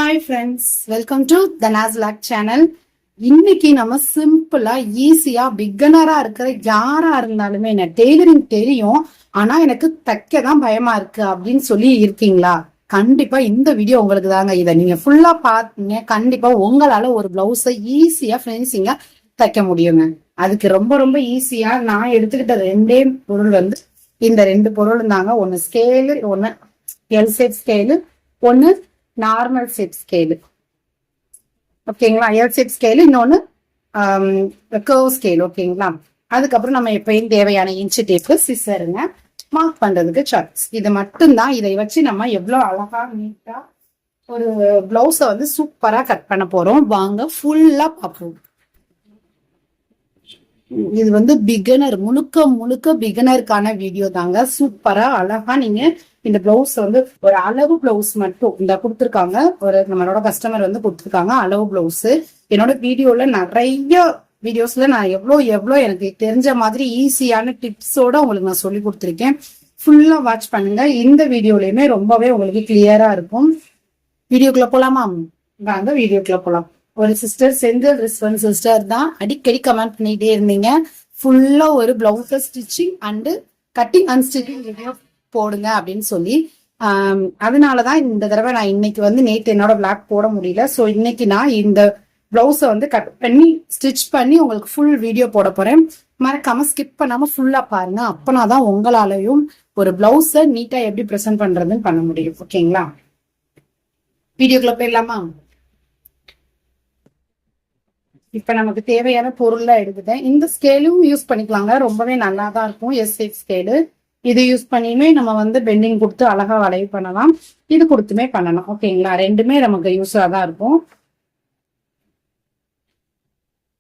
Hi friends, welcome to the நாஸ்லாக் channel. இன்னைக்கு நம்ம சிம்பிளா ஈஸியா பிகினரா இருக்கிற யாரா இருந்தாலுமே என்ன டெய்லரிங் தெரியும், ஆனா எனக்கு தைக்க தான் பயமா இருக்கு அப்படின்னு சொல்லி இருக்கீங்களா? கண்டிப்பா இந்த வீடியோ உங்களுக்கு தாங்க. இதை நீங்க ஃபுல்லா பாத்தீங்க, கண்டிப்பா உங்களால ஒரு பிளவுஸை ஈஸியா ஃபினிஷிங்கா தைக்க முடியுங்க. அதுக்கு ரொம்ப ரொம்ப ஈஸியா நான் எடுத்துக்கிட்ட ரெண்டே பொருள் வந்து இந்த ரெண்டு பொருள் தாங்க. ஒன்னு ஸ்கேலு, ஒன்னு எல் ஷேப் ஸ்கேலு, ஒன்னு நார்மல் ஷேப் ஸ்கேலு. ஓகேங்களா? எல் ஷேப் ஸ்கேலு, இன்னொன்னு கர்வ் ஸ்கேல். ஓகேங்களா? அதுக்கப்புறம் நம்ம எப்பயும் தேவையான இன்ச்சு டேப்பு, சிசருங்க, மார்க் பண்றதுக்கு சார்ட்ஸ். இது மட்டும்தான். இதை வச்சு நம்ம எவ்வளவு அழகா நீட்டா ஒரு பிளவுஸ வந்து சூப்பரா கட் பண்ண போறோம். வாங்க ஃபுல்லா பார்ப்போம். இது வந்து பிகினர், முழுக்க முழுக்க பிகினருக்கான வீடியோ தாங்க. சூப்பரா அழகா நீங்க இந்த பிளவுஸ் வந்து ஒரு அளவு பிளவுஸ் மட்டும் இந்த கொடுத்துருக்காங்க. ஒரு நம்மளோட கஸ்டமர் வந்து கொடுத்துருக்காங்க அளவு பிளவுஸ். என்னோட வீடியோல நிறைய வீடியோஸ்ல நான் எவ்வளோ எனக்கு தெரிஞ்ச மாதிரி ஈஸியான டிப்ஸோட உங்களுக்கு நான் சொல்லி கொடுத்துருக்கேன். ஃபுல்லா வாட்ச் பண்ணுங்க. இந்த வீடியோலயுமே ரொம்பவே உங்களுக்கு கிளியரா இருக்கும். வீடியோக்குள்ள போலாமா? வாங்க வீடியோக்குள்ள போலாம். ஒரு சிஸ்டர், செந்தில் ரிஸ்வன் சிஸ்டர் தான் அடிக்கடி கமெண்ட் பண்ணிட்டே இருந்தீங்க, ஃபுல்லா ஒரு blouse stitching and cutting and stitching video போடுங்க அப்படின்னு சொல்லி. அதனாலதான் இந்த தடவை நான் இன்னைக்கு வந்து நேற்று என்னோட பிளாக் போட முடியல. ஸோ இன்னைக்கு நான் இந்த பிளவுஸை வந்து கட் பண்ணி ஸ்டிச் பண்ணி உங்களுக்கு ஃபுல் வீடியோ போட போறேன். மறக்காம ஸ்கிப் பண்ணாம ஃபுல்லா பாருங்க. அப்பனாதான் உங்களாலையும் ஒரு பிளவுஸை நீட்டா எப்படி ப்ரெசென்ட் பண்றதுன்னு பண்ண முடியும். ஓகேங்களா? வீடியோக்குள்ள போயிடலாமா? இப்ப நமக்கு தேவையான பொருள்லாம் எடுத்துட்டேன். இந்த ஸ்கேலும் யூஸ் பண்ணிக்கலாங்க, ரொம்பவே நல்லா தான் இருக்கும். எஸ் ஷேப் ஸ்கேலு இது யூஸ் பண்ணியுமே நம்ம வந்து பெண்டிங் கொடுத்து அழகா வளைவு பண்ணலாம், இது கொடுத்துமே பண்ணலாம். ஓகேங்களா? ரெண்டுமே நமக்கு யூஸா தான் இருக்கும்.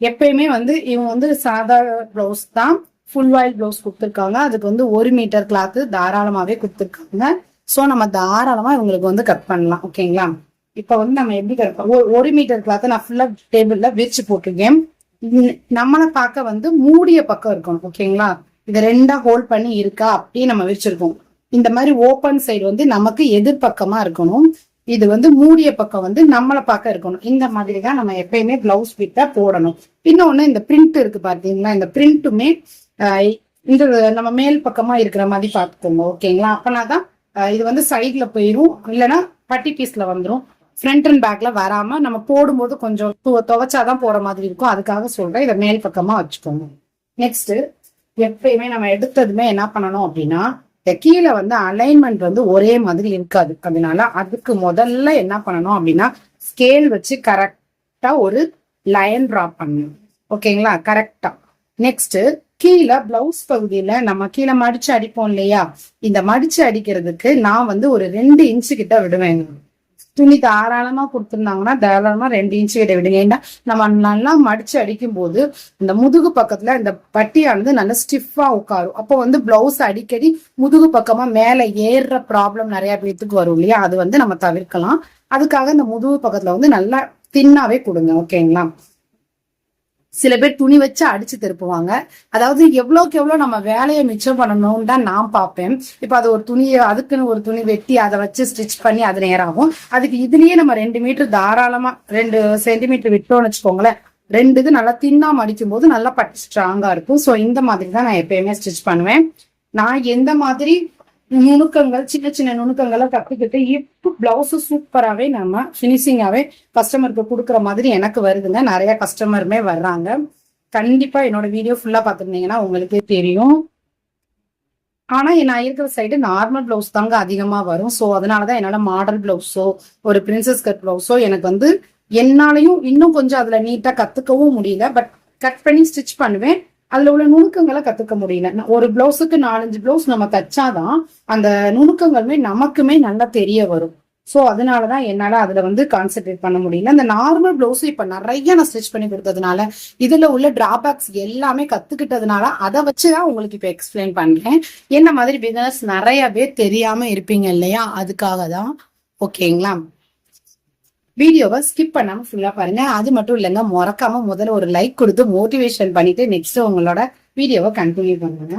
எப்பயுமே வந்து இவங்க வந்து சாதா பிளவுஸ் தான், ஃபுல் வாயில் பிளவுஸ் கொடுத்துருக்காங்க. அதுக்கு வந்து 1 மீட்டர் கிளாத் தாராளமாவே கொடுத்துருக்காங்க. ஸோ நம்ம தாராளமா இவங்களுக்கு வந்து கட் பண்ணலாம். ஓகேங்களா? இப்ப வந்து நம்ம எப்படி கட் பண்ணலாம்? 1 மீட்டர் கிளாத்தை நான் ஃபுல்லா டேபிள்ல விரிச்சு போட்டிருக்கேன். நம்மளை பார்க்க வந்து மூடிய பக்கம் இருக்கணும். ஓகேங்களா? இதை ரெண்டா ஹோல்ட் பண்ணி இருக்கா அப்படியே நம்ம விரிச்சிருக்கோம். இந்த மாதிரி ஓப்பன் சைடு வந்து நமக்கு எதிர்பக்கமா இருக்கணும். இது வந்து மூடிய பக்கம் வந்து நம்மளை பார்க்க இருக்கணும். இந்த மாதிரி தான் நம்ம எப்பயுமே பிளவுஸ் பிட்டா போடணும். இன்னொன்னு, இந்த பிரிண்ட் இருக்கு பாத்தீங்களா? இந்த பிரிண்ட்டுமே இந்த நம்ம மேல் பக்கமா இருக்கிற மாதிரி பார்த்துக்கோங்க. ஓகேங்களா? அப்பனாதான் இது வந்து சைட்ல போயிடும், இல்லைன்னா பட்டி பீஸ்ல வந்துடும். ஃப்ரண்ட் அண்ட் பேக்ல வராம நம்ம போடும்போது கொஞ்சம் துவைச்சாதான் போற மாதிரி இருக்கும். அதுக்காக சொல்றேன், இதை மேல் பக்கமா வச்சுக்கோங்க. நெக்ஸ்ட், எப்பயுமே நம்ம எடுத்ததுமே என்ன பண்ணணும் அப்படின்னா, கீழே வந்து அலைன்மெண்ட் வந்து ஒரே மாதிரி இருக்காது. அதனால அதுக்கு முதல்ல என்ன பண்ணணும் அப்படின்னா, ஸ்கேல் வச்சு கரெக்டா ஒரு லைன் டிரா பண்ணணும். ஓகேங்களா? கரெக்டா. நெக்ஸ்ட், கீழே பிளவுஸ் பகுதியில நம்ம கீழே மடிச்சு அடிப்போம் இல்லையா? இந்த மடிச்சு அடிக்கிறதுக்கு நான் வந்து ஒரு 2 இன்ச்சு கிட்ட விடுவேன். துணி தாராளமா கொடுத்துருந்தாங்கன்னா தாராளமா 2 இன்ச்சு கிட்ட விடுங்க. ஏன்னா நம்ம நல்லா மடிச்சு அடிக்கும் போது இந்த முதுகு பக்கத்துல இந்த பட்டியானது நல்லா ஸ்டிஃபா உட்காரும். அப்போ வந்து பிளவுஸ் அடிக்கடி முதுகு பக்கமா மேல ஏறுற ப்ராப்ளம் நிறைய பேத்துக்கு வரும் இல்லையா? அது வந்து நம்ம தவிர்க்கலாம். அதுக்காக இந்த முதுகு பக்கத்துல வந்து நல்லா தின்னாவே கொடுங்க. ஓகேங்களா? சில பேர் துணி வச்சு அடிச்சு திருப்புவாங்க. அதாவது எவ்வளவுக்கு எவ்வளவு நம்ம வேலையை மிச்சம் பண்ணணும்னு தான் நான் பார்ப்பேன். இப்ப அது ஒரு துணியை, அதுக்குன்னு ஒரு துணி வெட்டி அதை வச்சு ஸ்டிச் பண்ணி அது நேராகும். அதுக்கு இதுலயே நம்ம 2 மீட்டர் தாராளமா 2 சென்டிமீட்டர் விட்டோம்னு வச்சுக்கோங்களேன். 2 இது நல்லா தின்னா மடிக்கும் போது நல்லா பட்டு ஸ்ட்ராங்கா இருக்கும். ஸோ இந்த மாதிரி தான் நான் எப்பயுமே ஸ்டிச் பண்ணுவேன். நான் எந்த மாதிரி நுணுக்கங்கள், சின்ன சின்ன நுணுக்கங்களை கத்துக்கிட்டு இப்போ பிளவுஸ் சூப்பராகவே நம்ம பினிஷிங்காவே கஸ்டமருக்கு கொடுக்குற மாதிரி எனக்கு வருதுங்க. நிறைய கஸ்டமருமே வர்றாங்க. கண்டிப்பா என்னோட வீடியோ ஃபுல்லா பார்த்துருந்தீங்கன்னா உங்களுக்கே தெரியும். ஆனா நான் இருக்கிற சைடு நார்மல் பிளவுஸ் தாங்க அதிகமா வரும். ஸோ அதனாலதான் என்னால மாடல் பிளவுஸோ ஒரு பிரின்சஸ் கட் பிளவுஸோ எனக்கு வந்து என்னாலையும் இன்னும் கொஞ்சம் அதுல நீட்டா கத்துக்கவும் முடியல. பட் கட் பண்ணி ஸ்டிச் பண்ணுவேன். அதுல உள்ள நுணுக்கங்களை கத்துக்க முடியல. ஒரு பிளவுஸுக்கு 4-5 பிளவுஸ் நம்ம தச்சாதான் அந்த நுணுக்கங்களுமே நமக்குமே நல்லா தெரிய வரும். ஸோ அதனாலதான் என்னால அதுல வந்து கான்சென்ட்ரேட் பண்ண முடியல. இந்த நார்மல் பிளவுஸ் இப்ப நிறைய நான் ஸ்டிச் பண்ணி கொடுத்ததுனால இதுல உள்ள டிராபேக்ஸ் எல்லாமே கத்துக்கிட்டதுனால அதை வச்சுதான் உங்களுக்கு இப்ப எக்ஸ்பிளைன் பண்றேன். என்ன மாதிரி பிசினஸ் நிறைய பேர் தெரியாம இருப்பீங்க இல்லையா? அதுக்காக தான். ஓகேங்களா? வீடியோவை ஸ்கிப் பண்ணாம ஃபுல்லா பாருங்க. அது மட்டும் இல்லைங்க, மறக்காம முதல்ல ஒரு லைக் கொடுத்து மோட்டிவேஷன் பண்ணிட்டு நெக்ஸ்ட் உங்களோட வீடியோவை கண்டினியூ பண்ணுங்க.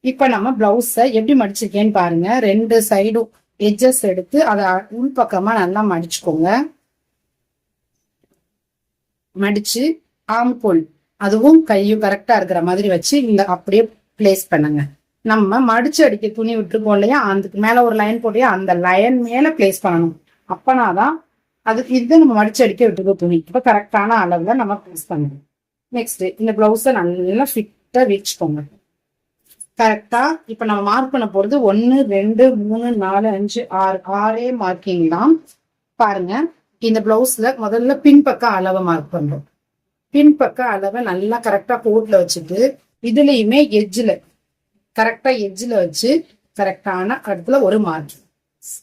இப்ப நம்ம பிளவுஸ எப்படி மடிச்சிருக்கேன்னு பாருங்க. 2 சைடும் எட்ஜஸ் எடுத்து அதை உள்பக்கமா நல்லா மடிச்சுக்கோங்க. மடிச்சு ஆம்கோல் அதுவும் கையும் கரெக்டா இருக்கிற மாதிரி வச்சு இந்த அப்படியே பிளேஸ் பண்ணுங்க. நம்ம மடிச்சு அடிக்க துணி விட்டுருக்கோம் இல்லையா, அதுக்கு மேல ஒரு லைன் போட்டியா அந்த லைன் மேல பிளேஸ் பண்ணணும். அப்பனாதான் அது இது நம்ம மடிச்சு அடிக்க விட்டுருக்கோம் துணி. இப்ப கரெக்டான அளவுல நம்ம பிளேஸ் பண்ணணும். நெக்ஸ்ட் இந்த பிளவுஸை நல்லா ஃபிட்டா வச்சுக்கோங்க. கரெக்டா இப்ப நம்ம மார்க் பண்ண போறது 1 2 3 4 5 6 6 மார்க்கிங் தான். பாருங்க இந்த பிளவுஸ்ல முதல்ல பின்பக்க அளவை மார்க் பண்றோம். பின்பக்க அளவை நல்லா கரெக்டா கோட்ல வச்சுட்டு இதுலயுமே எட்ஜ்ல கரெக்டா எட்ஜ்ல வச்சு கரெக்டான இடத்துல ஒரு மார்க்.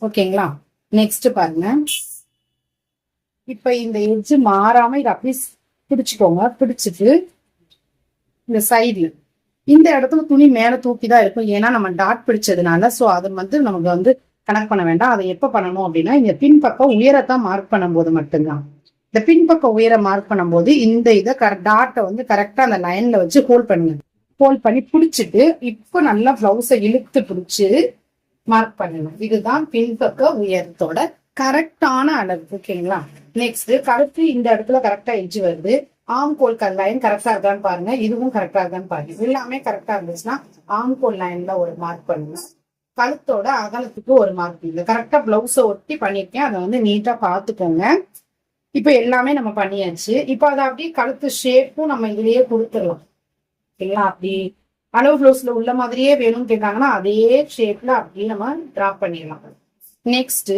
ஓகேங்களா? நெக்ஸ்ட் பாருங்க இப்ப இந்த எட்ஜ் மாறாம இதை அப்படியே பிடிச்சுக்கோங்க. பிடிச்சிட்டு இந்த சைட்ல இந்த இடத்துல துணி மேல தூக்கிதான் இருக்கும், ஏன்னா நம்ம டாட் பிடிச்சதுனால. சோ அது நமக்கு கனெக்ட் பண்ண வேண்டாம். அதை எப்ப பண்ணணும் அப்படின்னா இந்த பின்பக்கம் உயரத்தான் மார்க் பண்ணும்போது மட்டும்தான். இந்த பின்பக்கம் உயர மார்க் பண்ணும்போது இந்த இதை டாட்டை கரெக்டா அந்த லைன்ல வச்சு ஹோல்ட் பண்ணுங்க. ஹோல்ட் பண்ணி பிடிச்சிட்டு இப்போ நல்லா பிளவுஸை இழுத்து பிடிச்சு மார்க் பண்ணணும். இதுதான் பின்பக்க உயரத்தோட கரெக்டான அளவு. ஓகேங்களா? நெக்ஸ்ட் கழுத்து இந்த இடத்துல கரெக்டா எட்ஜ் வருது. ஆம்கோல் லைன் கரெக்டா இருக்கான்னு பாருங்க. இதுவும் கரெக்டா இருக்கான்னு பாருங்க. எல்லாமே கரெக்டா இருந்துச்சுன்னா ஆம்கோல் லைன்ல ஒரு மார்க் பண்ணுங்க. கழுத்தோட அகலத்துக்கு ஒரு மார்க் பண்ணுங்க. கரெக்டா பிளவுஸை ஒட்டி பண்ணிருக்கேன், அதை நீட்டா பாத்துக்கோங்க. இப்ப எல்லாமே நம்ம பண்ணியாச்சு. இப்ப அதை அப்படியே கழுத்து ஷேப்பும் நம்ம இதுலயே கொடுத்துடலாம். ஓகேங்களா? அப்படி அளவு பிளவுஸ்ல உள்ள மாதிரியே வேணும்னு கேட்டாங்கன்னா அதே ஷேப்ல அப்படியே நம்ம டிராப் பண்ணிடலாம். நெக்ஸ்ட்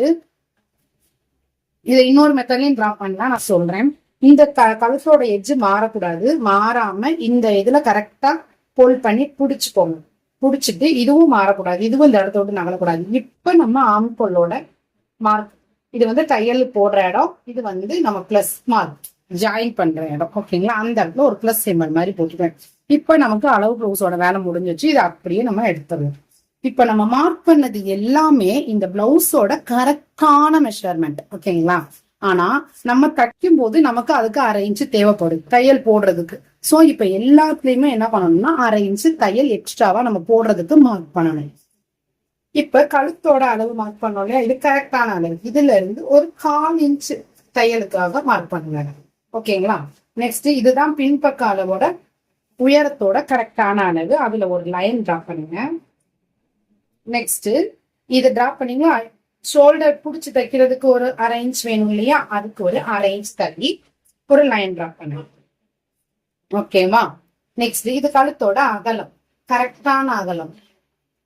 இதை இன்னொரு மெத்தட்லயும் டிராப் பண்ணலாம், நான் சொல்றேன். இந்த கழுத்தோட எட்ஜ் மாறக்கூடாது. மாறாம இந்த இதுல கரெக்டா ஹோல்ட் பண்ணி பிடிச்சுக்கோங்க. பிடிச்சிட்டு இதுவும் மாறக்கூடாது, இதுவும் இந்த இடத்த விட்டு நகலக்கூடாது. இப்ப நம்ம ஆம்கோலோட மார்க் இது தையல் போடுற இடம், இது நம்ம பிளஸ் மார்க் ஜாயின் பண்ற இடம். ஓகேங்களா? அந்த இடத்துல ஒரு பிளஸ் சிம்பல் மாதிரி போட்டுக்கிறேன். இப்ப நமக்கு அளவு பிளவுஸோட வேலை முடிஞ்சிச்சு. இதை அப்படியே நம்ம எடுத்துடலாம். இப்ப நம்ம மார்க் பண்ணது எல்லாமே இந்த பிளவுஸோட கரெக்டான மெஷர்மெண்ட். ஓகேங்களா? ஆனா நம்ம தைக்கும் போது நமக்கு அதுக்கு 1/2 இன்ச்சு தேவைப்படுது தையல் போடுறதுக்கு. சோ இப்ப எல்லாத்துலயுமே என்ன பண்ணணும்னா 1/2 இன்ச்சு தையல் எக்ஸ்ட்ராவா நம்ம போடுறதுக்கு மார்க் பண்ணணும். இப்ப கழுத்தோட அளவு மார்க் பண்ணோம் இல்லையா, இது கரெக்டான அளவு. இதுல இருந்து ஒரு 1/4 இன்ச்சு தையலுக்காக மார்க் பண்ணுங்க. ஓகேங்களா? நெக்ஸ்ட் இதுதான் பின்பக்க அளவோட உயரத்தோட கரெக்டான அளவு. அதுல ஒரு லைன் டிரா பண்ணுங்க. நெக்ஸ்ட் இதை டிராப் பண்ணீங்களா, ஷோல்டர் பிடிச்சி தைக்கிறதுக்கு ஒரு 1/2 இன்ச் வேணும் இல்லையா, அதுக்கு ஒரு 1/2 இன்ச் தள்ளி ஒரு லைன் டிராப் பண்ணுங்க. ஓகேவா? நெக்ஸ்ட் இது கழுத்தோட அகலம், கரெக்டான அகலம்.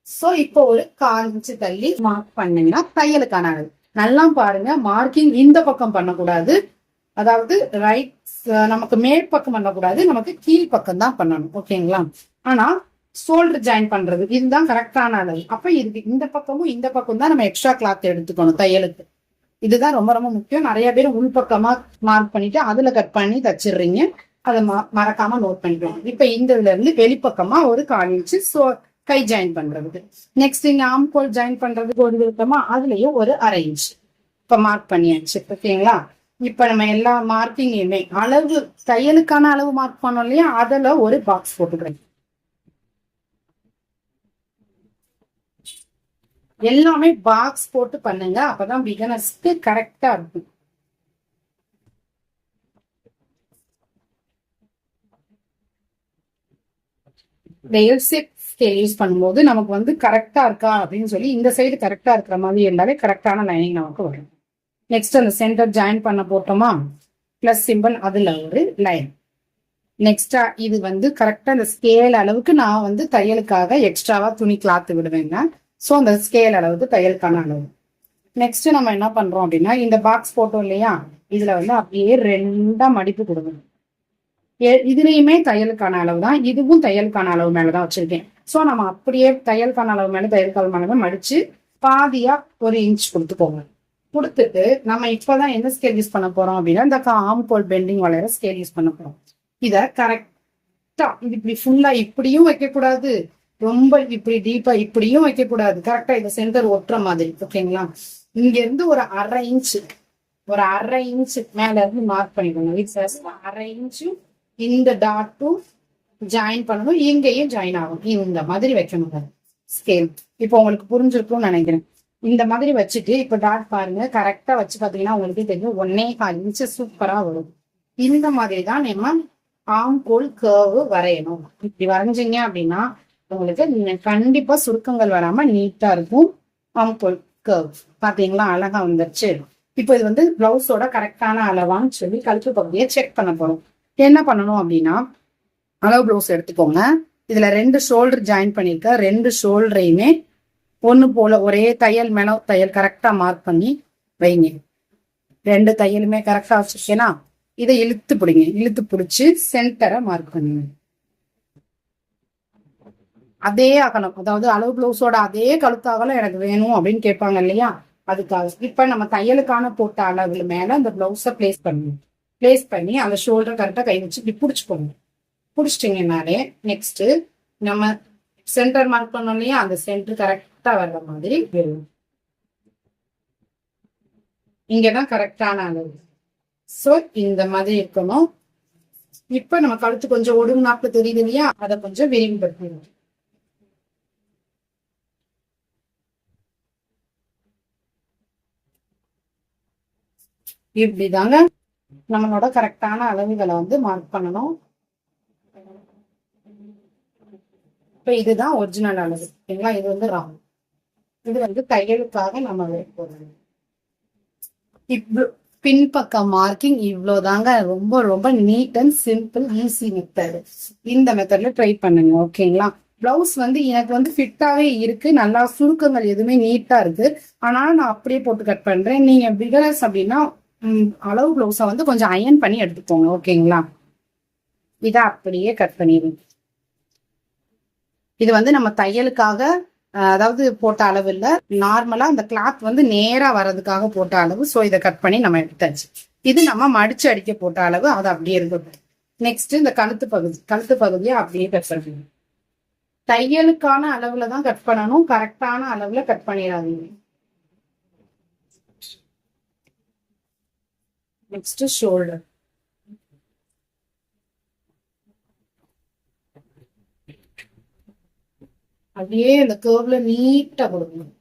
சோ இப்போ ஒரு 1/4 இன்ச் தள்ளி மார்க் பண்ணீங்கன்னா தையலுக்கான அளவு. நல்லா பாருங்க, மார்க்கிங் இந்த பக்கம் பண்ணக்கூடாது, அதாவது ரைட் நமக்கு மேல் பக்கம் பண்ணக்கூடாது, நமக்கு கீழ் பக்கம் தான் பண்ணணும். ஓகேங்களா? ஆனா ஷோல்டர் ஜாயின் பண்றது இதுதான் கரெக்டான அளவு. அப்ப இதுக்கு இந்த பக்கமும் இந்த பக்கம் தான் நம்ம எக்ஸ்ட்ரா கிளாத் எடுத்துக்கணும் தையலுக்கு. இதுதான் ரொம்ப ரொம்ப முக்கியம். நிறைய பேர் உள்பக்கமா மார்க் பண்ணிட்டு அதுல கட் பண்ணி தச்சிடுறீங்க. அதை மறக்காம நோட் பண்ணிக்கணும். இப்ப இந்த இதுல இருந்து வெளிப்பக்கமா ஒரு 1/4 இன்ச்சு கை ஜாயின் பண்றதுக்கு. நெக்ஸ்ட் இங்க ஆம்கோல் ஜாயின் பண்றதுக்கு ஒரு விருப்பமா அதுலயும் ஒரு 1/2 இன்ச் இப்ப மார்க் பண்ணியாச்சு. ஓகேங்களா? இப்ப நம்ம எல்லா மார்க்கிங்குமே அளவு தையலுக்கான அளவு மார்க் பண்ணோம் இல்லையா, அதுல ஒரு பாக்ஸ் போட்டுக்கிறேன். எல்லாமே பாக்ஸ் போட்டு பண்ணுங்க, அப்பதான் பிகினர்ஸ்க்கு கரெக்டா இருக்கும். ஸ்கேல் யூஸ் பண்ணும்போது நமக்கு கரெக்டா இருக்கா அப்படின்னு சொல்லி இந்த சைடு கரெக்டா இருக்கிற மாதிரி இருந்தாலே கரெக்டான லைனிங் நமக்கு வரும். நெக்ஸ்ட் அந்த சென்டர் ஜாயின் பண்ண போட்டோமா, பிளஸ் சிம்பிள், அதுல ஒரு லைன். நெக்ஸ்டா இது கரெக்டா இந்த ஸ்கேல் அளவுக்கு நான் தையலுக்காக எக்ஸ்ட்ராவா துணி கிளாத் விடுவேங்க. சோ அந்த ஸ்கேல் அளவுக்கு தையலுக்கான அளவு. நெக்ஸ்ட் நம்ம என்ன பண்றோம் அப்படின்னா, இந்த பாக்ஸ் போட்டோம் இல்லையா, இதுல அப்படியே 2ஆ மடிப்பு கொடுக்கணும். இதுலயுமே தையலுக்கான அளவு தான், இதுவும் தையலுக்கான அளவு மேலதான் வச்சிருக்கேன். சோ நம்ம அப்படியே தையலுக்கான அளவு மேல தையலுக்கான அளவு மடிச்சு பாதியா 1 இன்ச் கொடுத்துக்கோங்க. கொடுத்துட்டு நம்ம இப்பதான் என்ன ஸ்கேல் யூஸ் பண்ண போறோம் அப்படின்னா, இந்த ஆம்கோல் பெண்டிங் வளையற ஸ்கேல் யூஸ் பண்ண போறோம். இத கரெக்டா இது இப்படி ஃபுல்லா இப்படியும் வைக்க கூடாது, ரொம்ப இப்படி டீப்பா இப்படியும் வைக்க கூடாது. கரெக்டா இது சென்டர் ஒட்டுற மாதிரி. ஓகேங்களா? இங்க இருந்து ஒரு 1/2 இன்ச் மேல இருந்து மார்க் பண்ணிக்கணும். 1/2 இன்ச்சு இந்த டாட்டும் ஜாயின் பண்ணணும், இங்கேயும் ஜாயின் ஆகும். இந்த மாதிரி வைக்கணும் ஸ்கேல். இப்போ உங்களுக்கு புரிஞ்சிருக்கும்னு நினைக்கிறேன். இந்த மாதிரி வச்சுட்டு இப்ப டாட் பாருங்க, கரெக்டா வச்சு பாத்தீங்கன்னா உங்களுக்கு தெரியும் 1.25 இன்ச் சூப்பரா வரும். இந்த மாதிரி தான் நம்ம ஆம்கோல் கர்வ் வரையணும். இப்படி வரைஞ்சிங்க அப்படின்னா உங்களுக்கு கண்டிப்பா சுருக்கங்கள் வராம நீட்டா இருக்கும். ஆம்கோல் கர்வ் பாத்தீங்களா, அழகா வந்துருச்சு. இப்போ இது வந்து பிளவுஸோட கரெக்டான அளவான்னு சொல்லி கழுத்து பகுதியை செக் பண்ண போறோம். என்ன பண்ணணும் அப்படின்னா, அளவு பிளவுஸ் எடுத்துக்கோங்க. இதுல 2 ஷோல்டர் ஜாயின் பண்ணிருக்க, 2 ஷோல்டரையுமே ஒண்ணு போல ஒரே தையல் மேல தையல் கரெக்டா மார்க் பண்ணி வைங்க. 2 தையலுமே கரெக்டா வச்சிருக்கேன்னா இதை இழுத்து பிடிங்க. இழுத்து பிடிச்சு சென்டரை மார்க் பண்ணுங்க. அதே அகலம், அதாவது அளவு பிளவுஸோட அதே கழுத்து அகலம் எனக்கு வேணும் அப்படின்னு கேட்பாங்க இல்லையா, அதுக்காக இப்ப நம்ம தையலுக்கான போட்ட அளவுல மேல அந்த பிளவுஸை பிளேஸ் பண்ணுங்க. பிளேஸ் பண்ணி அந்த ஷோல்டர் கரெக்டா கை வச்சு இப்படி பிடிச்சிக்கோங்க. பிடிச்சிட்டிங்கனாலே நெக்ஸ்ட் நம்ம சென்டர் மார்க் பண்ணோம் இல்லையா, அந்த சென்டர் கரெக்டா வர்ற மாதிரி வரும். இங்கதான் கரெக்டான அளவு. சோ இந்த மாதிரி இருக்கணும். இப்ப நம்ம கழுத்து கொஞ்சம் ஒடுங்கு தெரியுது இல்லையா, அதை கொஞ்சம் விரிவுபடுத்தணும். இப்படிதாங்க நம்மளோட கரெக்டான அளவுகளை வந்து மார்க் பண்ணணும். இப்ப இதுதான் ஒரிஜினல் அளவு. ஓகேங்களா, இது வந்து ராங். இது வந்து தையலுக்காக நம்ம போடுறோம். இவ்வளோ பின்பக்கம் மார்க்கிங் இவ்வளோதாங்க. ரொம்ப ரொம்ப neat and simple easy method. இந்த மெத்தட்ல ட்ரை பண்ணுங்க. ஓகேங்களா, பிளவுஸ் வந்து எனக்கு வந்து ஃபிட்டாவே இருக்கு, நல்லா சுருக்கங்கள் எதுவுமே நீட்டா இருக்கு. ஆனாலும் நான் அப்படியே போட்டு கட் பண்றேன். நீங்க பிகனர்ஸ் அப்படின்னா அளவு பிளவுஸை வந்து கொஞ்சம் அயன் பண்ணி எடுத்துக்கோங்க. ஓகேங்களா, இதை அப்படியே கட் பண்ணிடுங்க. இது வந்து நம்ம தையலுக்காக அதாவது போட்ட அளவு இல்ல, நார்மலா அந்த கிளாத் வந்து நேரா வர்றதுக்காக போட்ட அளவு. ஸோ இதை கட் பண்ணி நம்ம எடுத்தாச்சு. இது நம்ம மடிச்சு அடிக்க போட்ட அளவு, அது அப்படியே இருக்கட்டும். நெக்ஸ்ட் இந்த கழுத்து பகுதியை அப்படியே கட் பண்ணணும். தையலுக்கான அளவுல தான் கட் பண்ணணும், கரெக்டான அளவுல கட் பண்ணிடாதீங்க. Next shoulder. அப்படியே அந்த கர்வ்ல நீட்டா கொடுக்கணும்.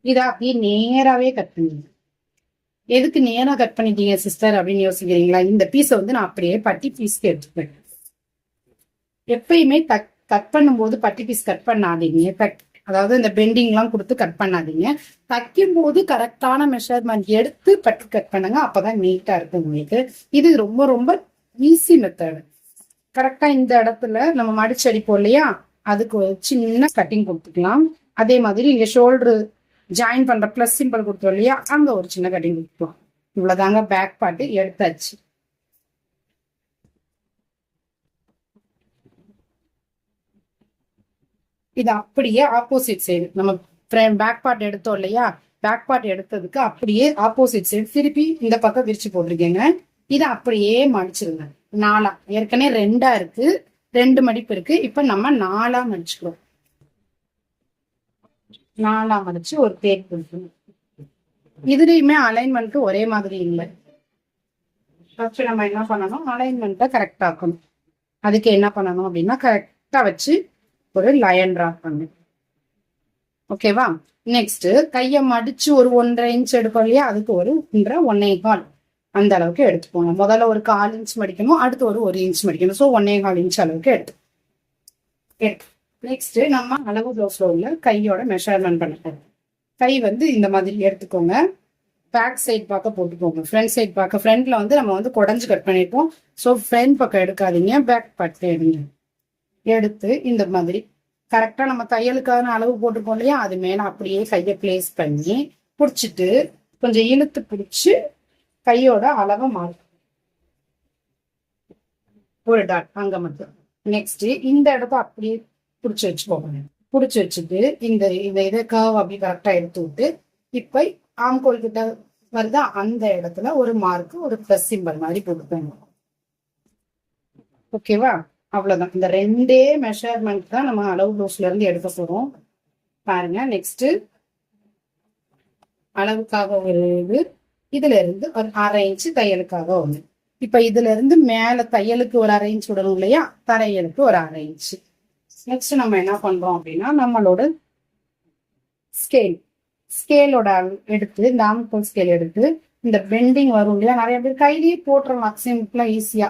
இத அப்படியே நேராவே கட் பண்ணுங்க. எதுக்கு நேரா கட் பண்ணிட்டீங்க சிஸ்டர் அப்படின்னு யோசிக்கிறீங்களா? இந்த பீஸை வந்து நான் அப்படியே பட்டி பீஸ்க்கு எடுத்துப்பேன். எப்பயுமே கட் பண்ணும்போது பட்டி பீஸ் கட் பண்ணாதீங்க. அதாவது இந்த பெண்டிங் எல்லாம் கொடுத்து கட் பண்ணாதீங்க. தைக்கும் போது கரெக்டான மெஷர்மெண்ட் எடுத்து பட்டி கட் பண்ணுங்க. அப்பதான் நீட்டா இருக்கும் உங்களுக்கு. இது ரொம்ப ரொம்ப ஈஸி மெத்தட். கரெக்டா இந்த இடத்துல நம்ம மடிச்சு அடிப்போம் இல்லையா, அதுக்கு ஒரு சின்ன கட்டிங் கொடுத்துக்கலாம். அதே மாதிரி இங்க ஷோல்டர் ஜாயின் பண்ற பிளஸ் சிம்பிள் கொடுத்தோம் இல்லையா, அங்க ஒரு சின்ன கட்டிங் கொடுத்துக்கலாம். இவ்வளவுதாங்க, பேக் பார்ட் எடுத்தாச்சு. இது அப்படியே ஆப்போசிட் சைடு நம்ம பேக் பார்ட் எடுத்தோம் இல்லையா, பேக் பார்ட் எடுத்ததுக்கு அப்படியே ஆப்போசிட் சைடு திருப்பி இந்த பக்கம் விரிச்சு போட்டிருக்கேங்க. இதை அப்படியே மடிச்சிருங்க. 4 ஏற்கனவே 2 இருக்கு, 2 மடிப்பு இருக்கு. இப்ப நம்ம 4 மடிச்சுக்கிறோம். 4 மடிச்சு ஒரு தேக் கொடுக்கணும். இதுலயுமே அலைன்மெண்ட் ஒரே மாதிரி இல்லை. ஃபர்ஸ்ட் நம்ம என்ன பண்ணணும், அலைன்மெண்ட்டை கரெக்டா ஆக்கணும். அதுக்கு என்ன பண்ணணும் அப்படின்னா, கரெக்டா வச்சு ஒரு லைன் டிரா பண்ணு. ஓகேவா, நெக்ஸ்ட் கையை மடிச்சு ஒரு 1.5 இன்ச் எடுப்போம் இல்லையா, அதுக்கு ஒரு 1.25 அந்த அளவுக்கு எடுத்துக்கோங்க. முதல்ல ஒரு 1/4 இன்ச் மடிக்கணும், அடுத்து ஒரு 1 இன்ச் மடிக்கணும். ஸோ 1.25 இன்ச் அளவுக்கு எடுத்து நெக்ஸ்ட் நம்ம அளவு பிளவுஸ்ல உள்ள கையோட மெஷர்மெண்ட் பண்ண போறோம். கை வந்து இந்த மாதிரி எடுத்துக்கோங்க. பேக் சைட் பார்க்க போட்டுக்கோங்க. ஃப்ரண்ட் சைட் பார்க்க, ஃப்ரண்ட்ல வந்து நம்ம வந்து குடஞ்சு கட் பண்ணிருப்போம். ஸோ ஃப்ரண்ட் பக்கம் எடுக்காதீங்க, பேக் பார்த்து எடுங்க. எடுத்து இந்த மாதிரி கரெக்டா நம்ம தையலுக்கான அளவு போட்டுக்கோம் இல்லையா, அது மேல அப்படியே கையை பிளேஸ் பண்ணி பிடிச்சிட்டு கொஞ்சம் இழுத்து பிடிச்சு கையோட அளவை மாறும். ஒரு டாட் அங்க மட்டும். நெக்ஸ்ட் இந்த இடத்த அப்படியே பிடிச்சி வச்சுக்கோங்க. பிடிச்சி வச்சுட்டு இந்த இதை கர்வ் அப்படி கரெக்டா எடுத்து விட்டு, இப்ப ஆம்கோல் கிட்ட வருதா அந்த இடத்துல ஒரு மார்க், ஒரு பிளஸ் சிம்பல் மாதிரி போட்டுக்கோங்க. ஓகேவா, அவ்வளவுதான். இந்த 2 மெஷர்மெண்ட் தான் நம்ம அளவு பிளவுஸ்ல இருந்து எடுக்க போறோம். பாருங்க, நெக்ஸ்ட் அளவுக்காக ஒரு இது, இதுல இருந்து ஒரு 1/2 இன்ச் தையலுக்காக ஒண்ணு. இப்ப இதுல இருந்து மேல தையலுக்கு ஒரு 1/2 இன்ச் விடணும் இல்லையா, தரையலுக்கு ஒரு 1/2 இன்ச். நெக்ஸ்ட் நம்ம என்ன பண்றோம் அப்படின்னா, நம்மளோட ஸ்கேல் ஸ்கேலோட எடுத்து இந்த ஆம்கோல் ஸ்கேல் எடுத்து இந்த பெண்டிங் வரும் இல்லையா, நிறைய பேர் கையிலேயே போட்டுடலாம் சிம்பிளா ஈஸியா.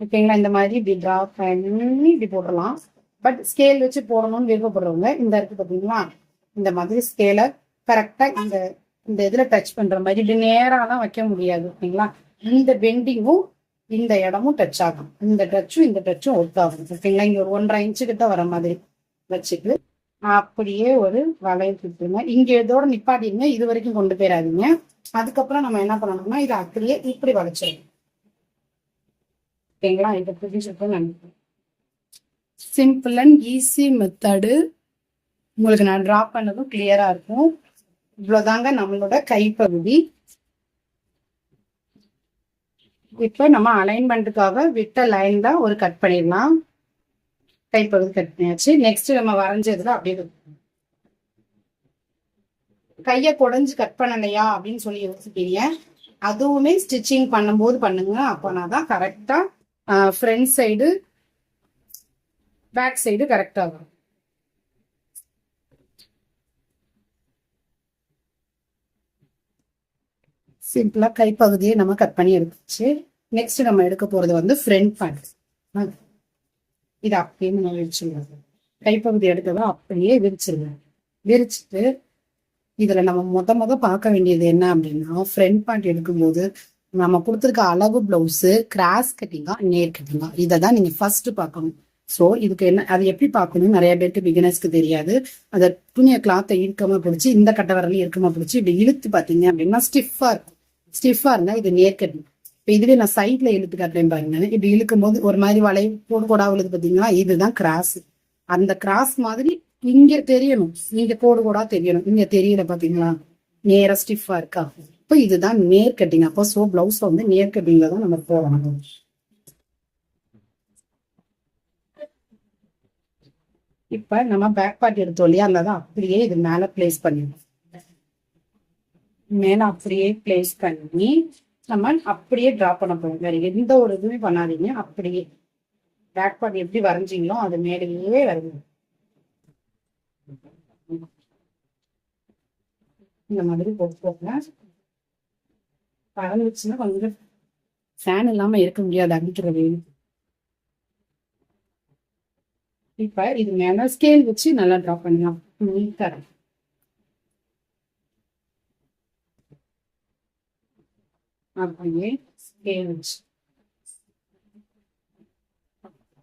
ஓகேங்களா, இந்த மாதிரி இப்படி டிரா பண்ணி இப்படி போட்டுடலாம். பட் ஸ்கேல் வச்சு போடணும்னு விருப்பப்படுறவங்க இந்த இருக்கு பார்த்தீங்களா, இந்த மாதிரி ஸ்கேலை கரெக்டா இந்த இந்த இதுல டச் பண்ற மாதிரி இப்படி நேரா தான் வைக்க முடியாது. ஓகேங்களா, இந்த பெண்டிங்கும் இந்த இடமும் டச் ஆகும், இந்த டச்சும் இந்த டச்சும் ஒட்டாகும். ஓகேங்களா, இங்க ஒரு 1.5 இன்ச்சு கிட்ட வர மாதிரி வச்சுட்டு அப்படியே ஒரு வளையல் சுட்டுருங்க. இங்க இதோட நிப்பாட்டிங்க, இது வரைக்கும் கொண்டு போயிடாதீங்க. அதுக்கப்புறம் நம்ம என்ன பண்ணணும்னா இதை அப்படியே இப்படி வளைச்சிடணும். ஓகேங்களா, இதை புரிஞ்சுட்டு நினைக்கிறேன். சிம்பிள் அண்ட் ஈஸி மெத்தடு உங்களுக்கு நான் டிரா பண்ணதும் கிளியரா இருக்கும். இவ்வளவுதாங்க நம்மளோட கைப்பகுதி. இப்ப நம்ம அலைன்மெண்ட்டுக்காக விட்ட லைன் தான் ஒரு கட் பண்ணிடலாம். கைப்பகுதி கட் பண்ணியாச்சு. நெக்ஸ்ட் நம்ம வரைஞ்சதுல அப்படியே கையை குடஞ்சு கட் பண்ணலையா அப்படின்னு சொல்லி யோசிப்பீங்க. அதுவுமே ஸ்டிச்சிங் பண்ணும்போது பண்ணுங்க. அப்போனாதான் கரெக்டா ஃப்ரண்ட் சைடு பேக் சைடு கரெக்டா வரும். சிம்பிளா கைப்பகுதியை நம்ம கட் பண்ணி எடுத்துச்சு. நெக்ஸ்ட் நம்ம எடுக்க போறது வந்து ஃப்ரண்ட் பார்ட். இது அப்படியே நம்ம விரிச்சிருங்க. கைப்பகுதி எடுத்ததா அப்படியே விரிச்சிருங்க. விரிச்சிட்டு இதுல நம்ம முத பார்க்க வேண்டியது என்ன அப்படின்னா, ஃப்ரண்ட் பார்ட் எடுக்கும்போது நம்ம கொடுத்துருக்க அளவு பிளவுஸ் கிராஸ் கட்டிங்கா நேர் கட்டிங்கா, இதை தான் நீங்க ஃபர்ஸ்ட் பார்க்கணும். ஸோ இதுக்கு என்ன, அது எப்படி பார்க்கணும் நிறைய பேருக்கு பிகினர்ஸ்க்கு தெரியாது. அதை துணியை கிளாத்தை இறுக்கமா பிடிச்சி இந்த கட்டை வரலையும் இறுக்கமா பிடிச்சி இப்படி இழுத்து பார்த்தீங்க அப்படின்னா ஸ்டிஃபா இருக்கும். ஸ்டிஃபா இருந்தா இது நேர் கட்டிங். இப்போ இதுவே நான் சைட்ல இழுத்து காட்டுறேன் பாருங்க, இப்படி இழுக்கும் போது ஒரு மாதிரி வளை போடு கோடா விழுது பார்த்தீங்கன்னா, இதுதான் கிராஸ். அந்த கிராஸ் மாதிரி இங்க தெரியணும், இங்க கோடு கோடா தெரியணும். இங்க தெரியல பாத்தீங்களா, நேரா ஸ்டிஃபா இருக்கா. இப்போ இதுதான் நேர் கட்டிங். அப்போ ஸோ பிளவுஸ்ல வந்து நேர் கட்டிங்ல தான் நம்ம போடணும். இப்ப நம்ம பேக் பார்ட் எடுத்தோம் இல்லையா, அந்த அப்படியே இது மேல பிளேஸ் பண்ணிடணும். மேல அப்படியே பிளேஸ் பண்ணி நம்ம அப்படியே டிரா பண்ண போறோம். வேற எந்த ஒரு இதுவுமே பண்ணாதீங்க. அப்படியே பேக் பார்ட் எப்படி வரைஞ்சிங்களோ அது மேலேயே வருங்க. இந்த மாதிரி போட்டுக்கோங்க. பறந்துச்சுன்னா கொஞ்சம் ஃபேன் இல்லாம இருக்க முடியாது, அடிக்கிறது. இப்ப இது மேல ஸ்கேல் வச்சு நல்லா டிரா பண்ணலாம். நீட்டா அப்படியே ஸ்கேல் வச்சு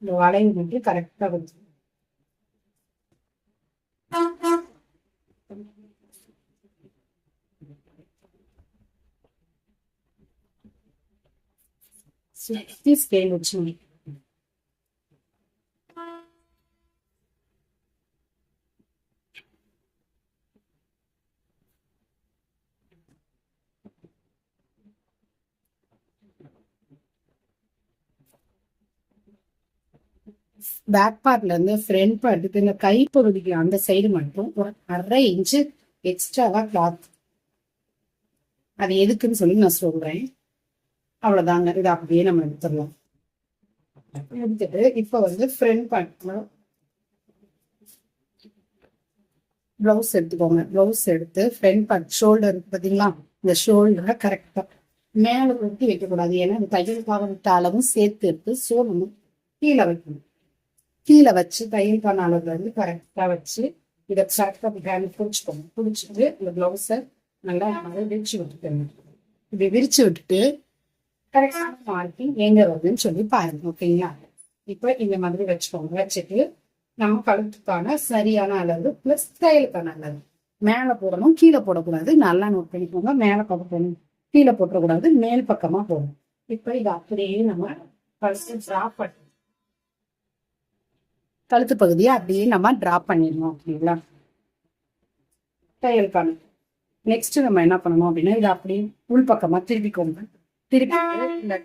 இந்த வளைவு மட்டும் கரெக்டா வச்சு சுத்தி ஸ்கேல் வச்சு பேக் பார்ட்ல இருந்து ஃப்ரண்ட் பார்ட்டுக்கு இந்த கைப்பகுதிக்கு அந்த சைடு மட்டும் ஒரு 1/2 இன்ச்சு எக்ஸ்ட்ராவா கிளாத். அது எதுக்குன்னு சொல்லி நான் சொல்றேன். அவ்வளவுதாங்க. இது அப்படியே நம்ம எடுத்துடலாம். எடுத்துட்டு இப்ப வந்து ஃப்ரண்ட் பார்ட் பிளவுஸ் எடுத்துக்கோங்க. பிளவுஸ் எடுத்து ஃப்ரண்ட் பார்ட் ஷோல்டர் இருக்கு பாத்தீங்களா, இந்த ஷோல்டரை கரெக்டா மேல ஊற்றி வைக்கக்கூடாது. ஏன்னா இந்த தையலுக்காக விட்ட அளவும் சேர்த்து எடுத்து ஸோ நம்ம கீழே வைக்கணும். கீழே வச்சு தையலுக்கான அளவுல இருந்து கரெக்டா வச்சு இதை கரெக்டா பிடிச்சிக்கோங்க. பிடிச்சிட்டு இந்த பிளவுஸை நல்லா விரிச்சு விட்டுக்கோங்க. இப்படி விரிச்சு விட்டுட்டு கரெக்டான மார்க்கிங் எங்க வருதுன்னு சொல்லி பாருங்க. ஓகேங்களா, இப்ப இந்த மாதிரி வச்சுக்கோங்க. வச்சுட்டு நம்ம கழுத்துக்கான சரியான அளவு பிளஸ் தையலுக்கான அளவு மேல போடணும், கீழே போடக்கூடாது. நல்லா நோட் பண்ணிக்கோங்க. மேல போடணும், கீழே போட்டக்கூடாது, மேல் பக்கமா போடணும். இப்ப இது அப்படியே நம்ம ஃபர்ஸ்ட் டிராப் பண்ணி கழுத்து பகுதியை அப்படியே நம்ம டிராப் பண்ணிடணும். ஓகேங்களா, தையலுக்கான நெக்ஸ்ட் நம்ம என்ன பண்ணணும் அப்படின்னா இதை அப்படியே உள் பக்கமா திருப்பிக்கோங்க. திருப்பிட்டு இந்த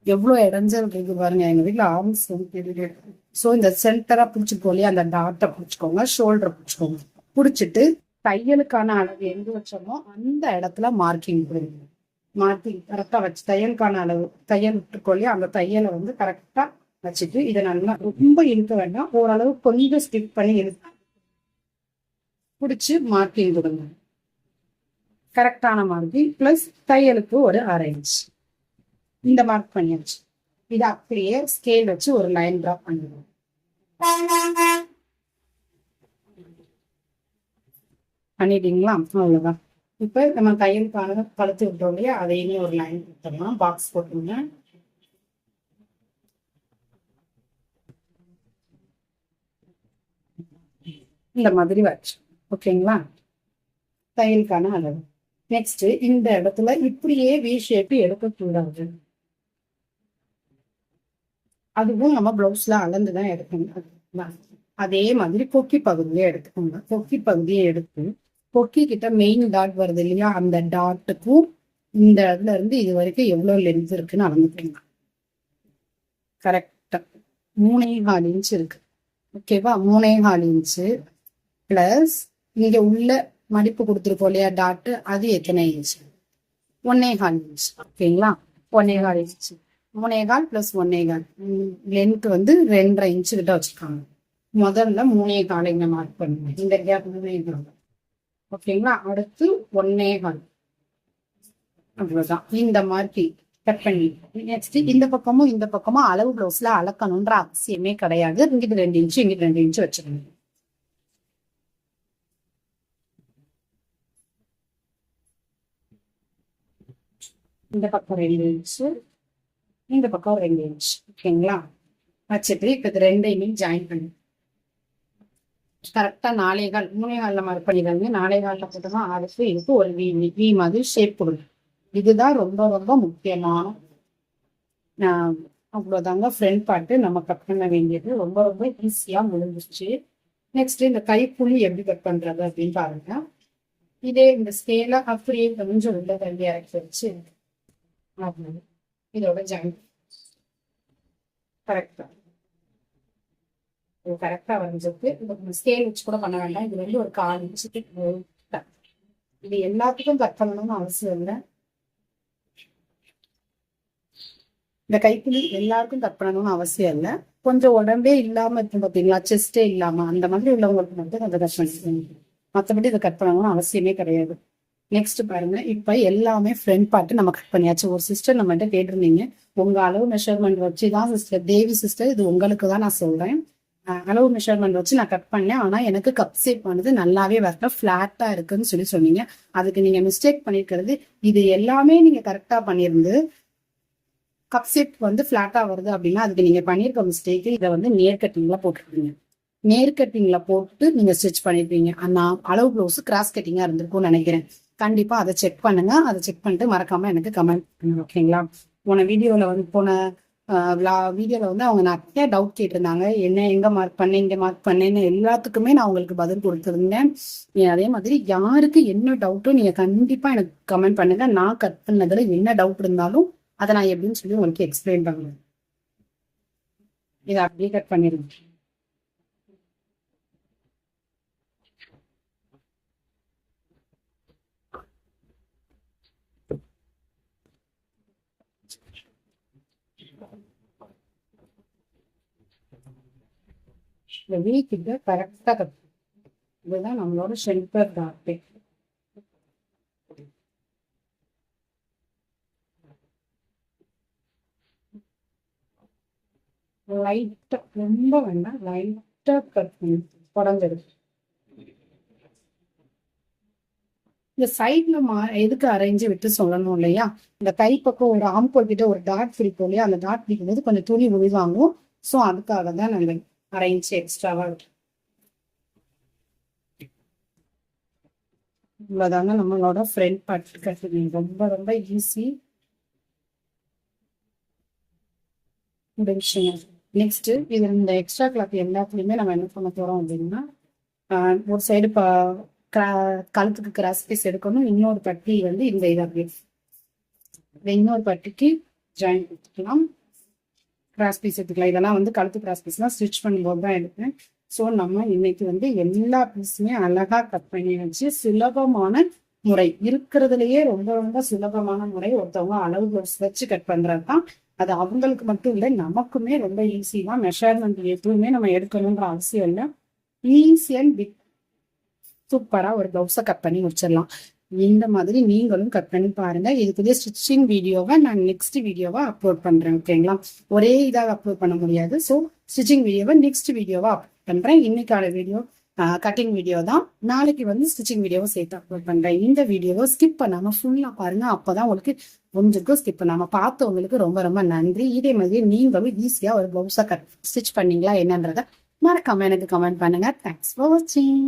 எவ்வளவு இடைஞ்சல் இருக்கு பாருங்க. எங்க வீட்டுல ஆர்ம்ஸ் ஸோ இந்த சென்டரா பிடிச்சிக்கோ இல்லையா, அந்த டாட்டை பிடிச்சிக்கோங்க, ஷோல்டரை பிடிச்சிக்கோங்க. பிடிச்சிட்டு தையலுக்கான அளவு எங்க வச்சோமோ அந்த இடத்துல மார்க்கிங் போடுங்க. மார்க்கிங் கரெக்டா வச்சு தையலுக்கான அளவு தையல் விட்டுருக்கோம் இல்லையா, அந்த தையலை வந்து கரெக்டா வச்சுட்டு இதை நல்லா ரொம்ப இழுக்க வேண்டாம், ஓரளவு கொஞ்சம் ஸ்டிப் பண்ணி இழுக்க பிடிச்சி மார்க்கிங் கொடுங்க. கரெக்டான மார்க்கிங் பிளஸ் தையலுக்கு ஒரு 1/2 இன்ச் இந்த மார்க் பண்ணியாச்சு. இதை அப்படியே ஸ்கேல் வச்சு ஒரு லைன் டிரா பண்ணிடுவோம். பண்ணிட்டீங்களா? அவ்வளவுதான். இப்ப நம்ம தையலுக்கான கழுத்து விட்டோம் இல்லையா, அதையுமே ஒரு லைன் கொடுத்துடலாம். பாக்ஸ் போட்டுங்க. இந்த மாதிரி வச்சு ஓகேங்களா, தையலுக்கான அளவு. நெக்ஸ்ட் இந்த இடத்துல இப்படியே வி ஷேப் எடுக்கக்கூடாது. அதுவும் நம்ம பிளவுஸ்ல அளந்துதான் எடுக்கணும். அதே மாதிரி கொக்கி பகுதியை எடுத்துக்கோங்க. கொக்கி பகுதியை எடுத்து கொக்கி கிட்ட மெயின் டாட் வருது இல்லையா, அந்த டாட்டுக்கும் இந்த இடத்துல இருந்து இது வரைக்கும் எவ்வளவு லென்த் இருக்குன்னு அளந்துக்கோங்க. கரெக்டா 3.25 இன்ச் இருக்கு. ஓகேவா? 3.25 இன்ச்சு பிளஸ் இங்க உள்ள மடிப்பு கொடுத்துருக்கோம் இல்லையா டாட்டு, அது எத்தனை இன்ச்சு? 1.25 இன்ச். ஓகேங்களா? 1.25 இன்ச்சு. 3.25 பிளஸ் 1.25 லென்த் வந்து 2.5 இன்ச்சு கிட்ட வச்சிருக்காங்க. முதல்ல 3.25 மார்க் பண்ணுங்க. இந்த கேப் 3.25. ஓகேங்களா? அடுத்து 1.25. அவ்வளவுதான். இந்த மாதிரி கட் பண்ணி நெக்ஸ்ட் இந்த பக்கமும் அளவு பிளவுஸ்ல அளக்கணும்ன்ற அவசியமே கிடையாது. இங்கிட்டு 2 இன்ச்சு இங்கிட்டு 2 இன்ச்சு வச்சிருக்கணும். இந்த பக்கம் 2 இன்ச்சு, இந்த பக்கம் 2 இன்ச். ஓகேங்களா? வச்சுட்டு இப்ப இது 2யுமே ஜாயின் பண்ணி கரெக்டா 4.25 3.25 மார்க் பண்ணிடுறாங்க. 4.25 போட்டோம்னா அடுத்து இதுக்கு ஒரு வி மாதிரி ஷேப் கொடுங்க. இதுதான் ரொம்ப ரொம்ப முக்கியமான. அவ்வளவுதாங்க ஃப்ரண்ட் பார்ட்டு நம்ம கட் பண்ண வேண்டியது. ரொம்ப ரொம்ப ஈஸியா முடிஞ்சிருச்சு. நெக்ஸ்ட் இந்த கைப்புள்ளி எப்படி கட் பண்றது அப்படின்னு பாருங்க. இதே இந்த ஸ்கேல அப்படியே கொஞ்சம் உள்ள தள்ளி இறக்கி வச்சு இதோட ஜாயின் கரெக்டா வரைஞ்சிருக்கு. இந்த ஸ்கேல் வச்சு கூட பண்ண வேண்டாம். இது வந்து ஒரு 1/4 இன்ச்சுக்கு இது எல்லாத்துக்கும் கட் பண்ணணும்னு அவசியம் இல்லை. இந்த கைப்புள்ளி எல்லாருக்கும் கட் பண்ணணும்னு அவசியம் இல்லை. கொஞ்சம் உடம்பே இல்லாம இருக்கும் பார்த்தீங்களா, செஸ்டே இல்லாம, அந்த மாதிரி உள்ளவங்களுக்கு மட்டும் அதை கட் பண்ணிக்கணும். மற்றபடி இதை கட் பண்ணணும்னு அவசியமே கிடையாது. நெக்ஸ்ட் பாருங்க, இப்ப எல்லாமே ஃப்ரண்ட் பார்ட் நம்ம கட் பண்ணியாச்சு. ஒரு சிஸ்டர் நம்மகிட்ட கேட்டிருந்தீங்க, உங்க அளவு மெஷர்மெண்ட் வச்சுதான் சிஸ்டர், தேவி சிஸ்டர் இது உங்களுக்கு தான் நான் சொல்றேன், அளவு மெஷர்மெண்ட் வச்சு நான் கட் பண்ணேன், ஆனா எனக்கு கப் ஷேப் பண்ணது நல்லாவே வரல, பிளாட்டா இருக்குன்னு சொன்னீங்க. அதுக்கு நீங்க மிஸ்டேக் பண்ணிருக்கிறது, இது எல்லாமே நீங்க கரெக்டா பண்ணிருந்து கப் ஷேப் வந்து பிளாட்டா வருது அப்படின்னா அதுக்கு நீங்க பண்ணிருக்க மிஸ்டேக். இதை வந்து நேர்கட்டிங்ல போட்டுருக்கீங்க. நேர்கட்டிங்ல போட்டு நீங்க ஸ்டிச் பண்ணிருப்பீங்க. நான் அளவு ப்ளவுஸ் கிராஸ் கட்டிங்கா இருந்திருக்கும்னு நினைக்கிறேன். கண்டிப்பா அதை செக் பண்ணுங்க. அதை செக் பண்ணிட்டு மறக்காம எனக்கு கமெண்ட் பண்ணுங்க. ஓகேங்களா? போன வீடியோல வந்து அவங்க நிறைய டவுட் கேட்டிருந்தாங்க. என்ன எங்க மார்க் பண்ணேன், இங்க மார்க் பண்ணேன்னு எல்லாத்துக்குமே நான் உங்களுக்கு பதில் கொடுத்துருந்தேன். அதே மாதிரி யாருக்கு என்ன டவுட்டும் நீங்க கண்டிப்பா எனக்கு கமெண்ட் பண்ணுங்க. நான் கட் பண்ணதுல என்ன டவுட் இருந்தாலும் அதை நான் எப்படின்னு சொல்லி உங்களுக்கு எக்ஸ்பிளைன் பண்ணுவேன். இதை அப்படியே கட் பண்ணிருங்க. இந்த வீக்கிட்ட கரெக்டா கட். இதுதான் நம்மளோட சென்டர் டாட். லைட்டா, ரொம்ப வேண்டாம், லைட்டா கட் பண்ணி குடஞ்சிருக்கு. இந்த சைட்ல எதுக்கு அரைஞ்சு விட்டு சொல்லணும் இல்லையா, இந்த கை பக்கம் ஒரு ஆம்போல் கிட்ட ஒரு டாட் பிடிக்கும் இல்லையா, அந்த டாட் பிடிக்கும் போது கொஞ்சம் துணி உழுவாங்கும். ஸோ அதுக்காக தான் நாங்கள் அரைஞ்சு எக்ஸ்ட்ராவா இருக்கு. இவ்வளவுதாங்க நம்மளோட ஃப்ரண்ட் பார்ட் கட்டிங். ரொம்ப ரொம்ப ஈஸி. நெக்ஸ்ட் இது இந்த எக்ஸ்ட்ரா கிளாத் எல்லாத்துலயுமே நம்ம என்ன பண்ண போறோம் அப்படின்னா, ஒரு சைடு கழுத்துக்கு கிராஸ் பீஸ் எடுக்கணும், இன்னொரு பட்டி வந்து இந்த இதை இன்னொரு பட்டிக்கு ஜாயின் கொடுத்துக்கலாம், கிராஸ் பீஸ் எடுத்துக்கலாம். இதெல்லாம் வந்து கழுத்து கிராஸ் பீஸ்லாம் ஸ்டிச் பண்ணும்போது தான் எடுப்பேன். ஸோ நம்ம இன்னைக்கு வந்து எல்லா பீஸுமே அழகா கட் பண்ணி வச்சு, சுலபமான முறை இருக்கிறதுலயே ரொம்ப ரொம்ப சுலபமான முறை ஒருத்தவங்க அளவு ப்ளவுஸ் வச்சு கட் பண்றது தான். அது அவங்களுக்கு மட்டும் இல்லை, நமக்குமே ரொம்ப ஈஸி தான். மெஷர்மெண்ட் எதுவுமே நம்ம எடுக்கணுன்ற அவசியம் இல்லை. ஈஸி அண்ட் பிக் சூப்பரா ஒரு பிளவுஸை கட் பண்ணி முடிச்சிடலாம். இந்த மாதிரி நீங்களும் கட் பண்ணி பாருங்க. இதுக்குரிய ஸ்டிச்சிங் வீடியோவை நான் நெக்ஸ்ட் வீடியோவா அப்லோட் பண்றேன். ஓகேங்களா, ஒரே இதாக அப்லோட் பண்ண முடியாது. ஸோ ஸ்டிச்சிங் வீடியோவை நெக்ஸ்ட் வீடியோவா அப்லோட் பண்றேன். இன்னைக்கான வீடியோ கட்டிங் வீடியோ தான். நாளைக்கு வந்து ஸ்டிச்சிங் வீடியோவை சேர்த்து அப்லோட் பண்றேன். இந்த வீடியோவை ஸ்கிப் பண்ணாம ஃபுல்லா பாருங்க. அப்பதான் உங்களுக்கு கொஞ்சம் ஸ்கிப் பண்ணாம பார்த்தவங்களுக்கு ரொம்ப ரொம்ப நன்றி. இதே மாதிரி நீங்களும் ஈஸியா ஒரு பிளவுஸா ஸ்டிச் பண்ணீங்களா என்னன்றத மறக்காம எனக்கு கமெண்ட் பண்ணுங்க. தேங்க்ஸ் ஃபார் வாட்சிங்.